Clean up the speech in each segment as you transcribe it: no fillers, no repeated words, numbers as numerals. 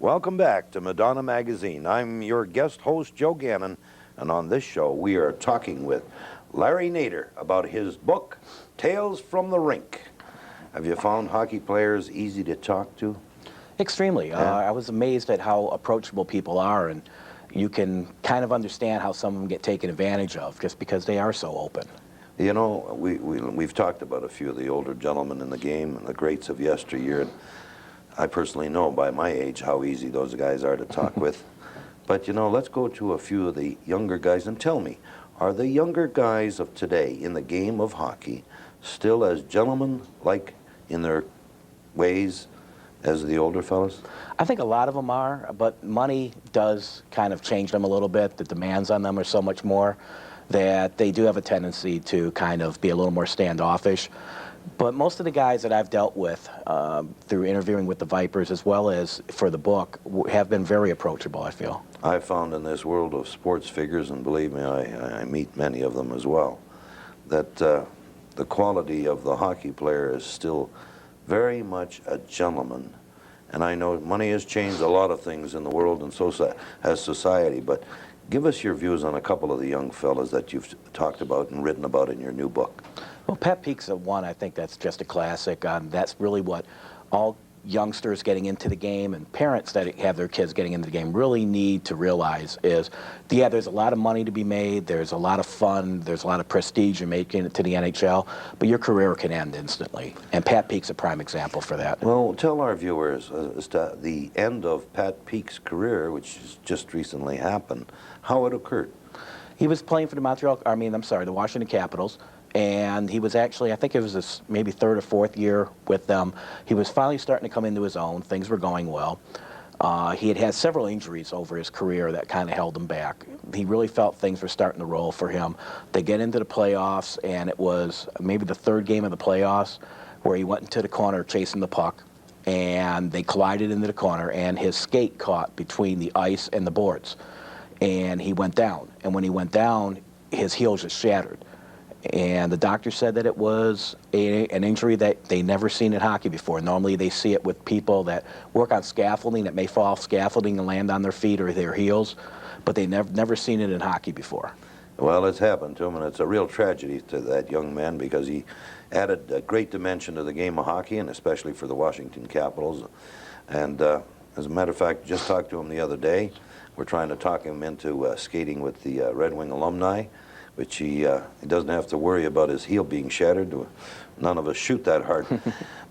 Welcome back to Madonna Magazine. I'm your guest host, Joe Gannon, and on this show we are talking with Larry Nader about his book, Tales from the Rink. Have you found hockey players easy to talk to? Extremely. I was amazed at how approachable people are, and you can kind of understand how some of them get taken advantage of just because they are so open. You know, we've talked about a few of the older gentlemen in the game and the greats of yesteryear. And I personally know by my age how easy those guys are to talk with. But, you know, let's go to a few of the younger guys and tell me, are the younger guys of today in the game of hockey still as gentlemen-like in their ways as the older fellas? I think a lot of them are, but money does kind of change them a little bit. The demands on them are so much more that they do have a tendency to kind of be a little more standoffish. But most of the guys that I've dealt with through interviewing with the Vipers as well as for the book have been very approachable, I feel. I've found in this world of sports figures, and believe me, I meet many of them as well, that the quality of the hockey player is still very much a gentleman. And I know money has changed a lot of things in the world, and so has society, but give us your views on a couple of the young fellas that you've talked about and written about in your new book. Well, Pat Peek's one, I think that's just a classic. That's really what all youngsters getting into the game and parents that have their kids getting into the game really need to realize is, yeah, there's a lot of money to be made, there's a lot of fun, there's a lot of prestige in making it to the NHL, but your career can end instantly. And Pat Peek's a prime example for that. Well, tell our viewers as to the end of Pat Peek's career, which has just recently happened, how it occurred. He was playing for the the Washington Capitals. And he was actually, I think it was his maybe third or fourth year with them. He was finally starting to come into his own. Things were going well. He had had several injuries over his career that kind of held him back. He really felt things were starting to roll for him. They get into the playoffs, and it was maybe the third game of the playoffs where he went into the corner chasing the puck, and they collided into the corner, and his skate caught between the ice and the boards. And he went down. And when he went down, his heel just shattered. And the doctor said that it was an injury that they never seen in hockey before. Normally they see it with people that work on scaffolding, that may fall off scaffolding and land on their feet or their heels, but they never seen it in hockey before. Well, it's happened to him, and it's a real tragedy to that young man because he added a great dimension to the game of hockey, and especially for the Washington Capitals. And as a matter of fact, just talked to him the other day. We're trying to talk him into skating with the Red Wing alumni, which he doesn't have to worry about his heel being shattered. None of us shoot that hard.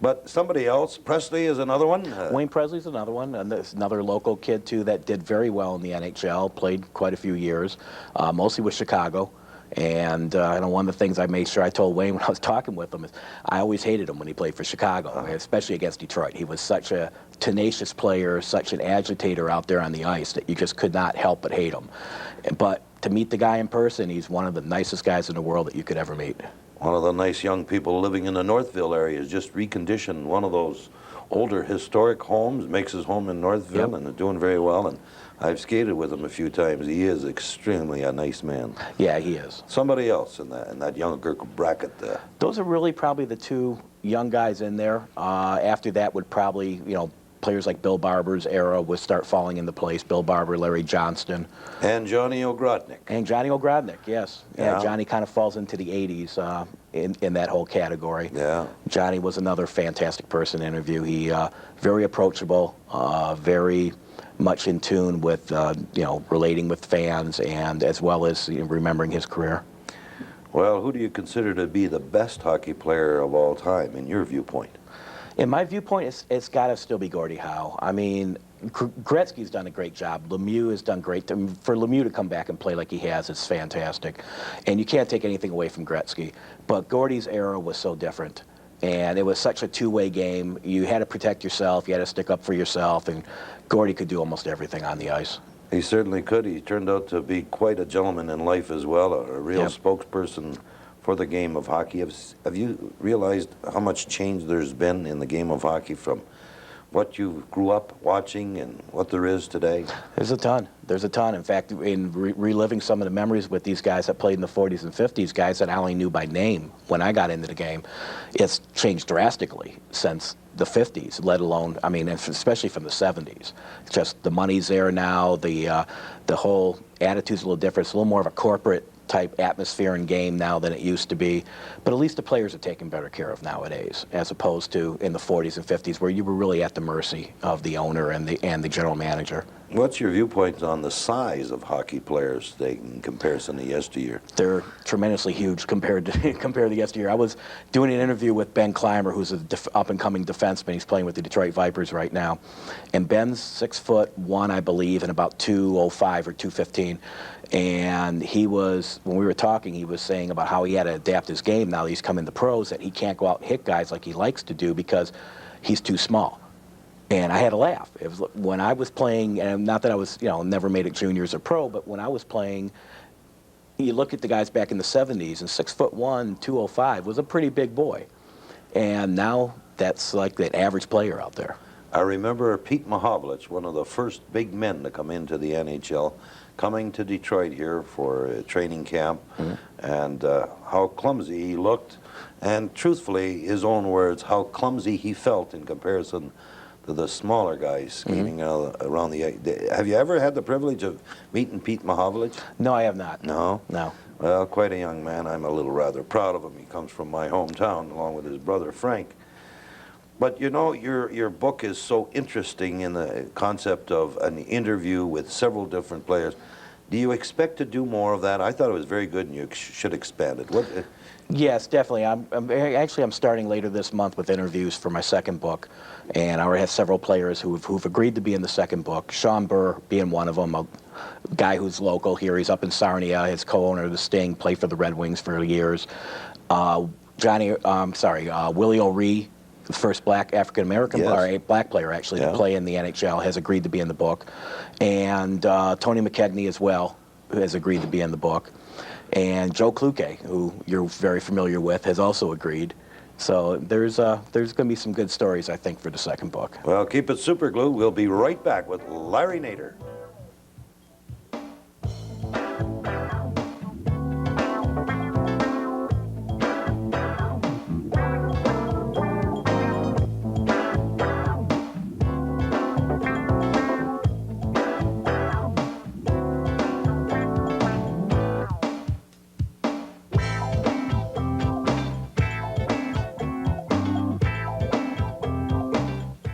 But somebody else, Presley is another one? Wayne Presley's another one, and there's another local kid, too, that did very well in the NHL, played quite a few years, mostly with Chicago. And I know one of the things I made sure I told Wayne when I was talking with him is I always hated him when he played for Chicago, especially against Detroit. He was such a tenacious player, such an agitator out there on the ice that you just could not help but hate him. But to meet the guy in person, he's one of the nicest guys in the world that you could ever meet. One of the nice young people living in the Northville area has just reconditioned one of those older historic homes, makes his home in Northville, and is doing very well. And I've skated with him a few times. He is extremely a nice man. Yeah, he is. Somebody else in that younger bracket there. Those are really probably the two young guys in there. After that would probably, players like Bill Barber's era would start falling into place. Bill Barber, Larry Johnston. And Johnny Ogrodnik. And Johnny Ogrodnik, yes. Yeah, Johnny kind of falls into the 80s in that whole category. Yeah. Johnny was another fantastic person to interview. He very approachable, very much in tune with, relating with fans and as well as remembering his career. Well, who do you consider to be the best hockey player of all time in your viewpoint? In my viewpoint, it's got to still be Gordie Howe. I mean, Gretzky's done a great job. Lemieux has done great. For Lemieux to come back and play like he has is fantastic. And you can't take anything away from Gretzky. But Gordie's era was so different. And it was such a two-way game. You had to protect yourself. You had to stick up for yourself. And Gordie could do almost everything on the ice. He certainly could. He turned out to be quite a gentleman in life as well, a real spokesperson for the game of hockey. Have you realized how much change there's been in the game of hockey from what you grew up watching and what there is today? There's a ton. There's a ton. In fact, in reliving some of the memories with these guys that played in the 40s and 50s, guys that I only knew by name when I got into the game, it's changed drastically since the 50s, let alone, I mean, especially from the 70s. It's just the money's there now, the whole attitude's a little different. It's a little more of a corporate type atmosphere and game now than it used to be, but at least the players are taken better care of nowadays, as opposed to in the 40s and 50s where you were really at the mercy of the owner and the general manager. What's your viewpoint on the size of hockey players today in comparison to yesteryear? They're tremendously huge compared to yesteryear. I was doing an interview with Ben Clymer, who's an up-and-coming defenseman. He's playing with the Detroit Vipers right now, and Ben's 6'1", I believe, and about 205 or 215. And he was, when we were talking, he was saying about how he had to adapt his game now that he's come in the pros, that he can't go out and hit guys like he likes to do because he's too small. And I had to laugh. It was when I was playing, and not that I was, never made it juniors or pro, but when I was playing, you look at the guys back in the 70s, and 6'1", 205 was a pretty big boy. And now that's like that average player out there. I remember Pete Mahovlich, one of the first big men to come into the NHL, coming to Detroit here for a training camp, and how clumsy he looked, and truthfully, his own words, how clumsy he felt in comparison to the smaller guys skating around the... Have you ever had the privilege of meeting Pete Mahovlich? No, I have not. No? No. Well, quite a young man. I'm a little rather proud of him. He comes from my hometown, along with his brother Frank. But you know, your book is so interesting in the concept of an interview with several different players. Do you expect to do more of that? I thought it was very good, and you should expand it. What? Yes, definitely. I'm starting later this month with interviews for my second book, and I already have several players who've agreed to be in the second book. Sean Burr being one of them, a guy who's local here. He's up in Sarnia. His co-owner of the Sting, played for the Red Wings for years. Willie O'Ree, the first black African-American, or a black player actually, to play in the NHL, has agreed to be in the book. And Tony McKegney as well, who has agreed to be in the book. And Joe Kluke, who you're very familiar with, has also agreed. So there's going to be some good stories, I think, for the second book. Well, keep it super glue. We'll be right back with Larry Nader.